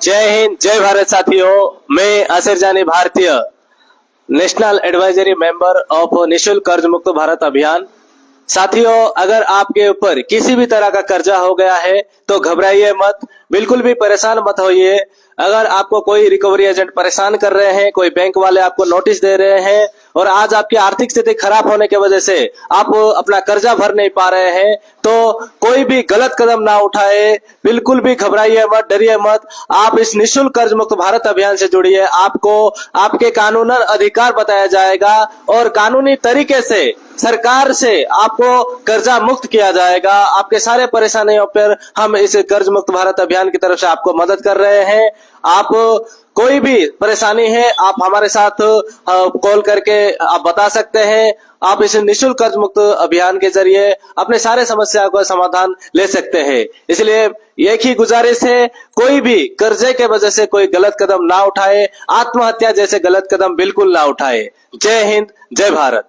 जय हिंद, जय भारत साथियों। मैं आसिर जानी, भारतीय नेशनल एडवाइजरी मेंबर ऑफ निशुल्क कर्ज मुक्त भारत अभियान। साथियों, अगर आपके ऊपर किसी भी तरह का कर्जा हो गया है तो घबराइए मत, बिल्कुल भी परेशान मत होइए। अगर आपको कोई रिकवरी एजेंट परेशान कर रहे हैं, कोई बैंक वाले आपको नोटिस दे रहे हैं और आज आपकी आर्थिक स्थिति खराब होने की वजह से आप अपना कर्जा भर नहीं पा रहे हैं, तो कोई भी गलत कदम ना उठाए, बिल्कुल भी घबराइए मत, डरिए मत। आप इस निशुल्क कर्ज मुक्त भारत अभियान से जुड़िए। आपको आपके कानूनन अधिकार बताया जाएगा और कानूनी तरीके से सरकार से आपको कर्जा मुक्त किया जाएगा। आपके सारे परेशानियों पर हम इस कर्ज मुक्त भारत अभियान की तरफ से आपको मदद कर रहे हैं। आप कोई भी परेशानी है, आप हमारे साथ कॉल करके आप बता सकते हैं। आप इस निशुल्क कर्ज मुक्त अभियान के जरिए अपने सारे समस्या का समाधान ले सकते हैं। इसलिए एक ही गुजारिश है, कोई भी कर्जे के वजह से कोई गलत कदम ना उठाए, आत्महत्या जैसे गलत कदम बिल्कुल ना उठाए। जय हिंद, जय भारत।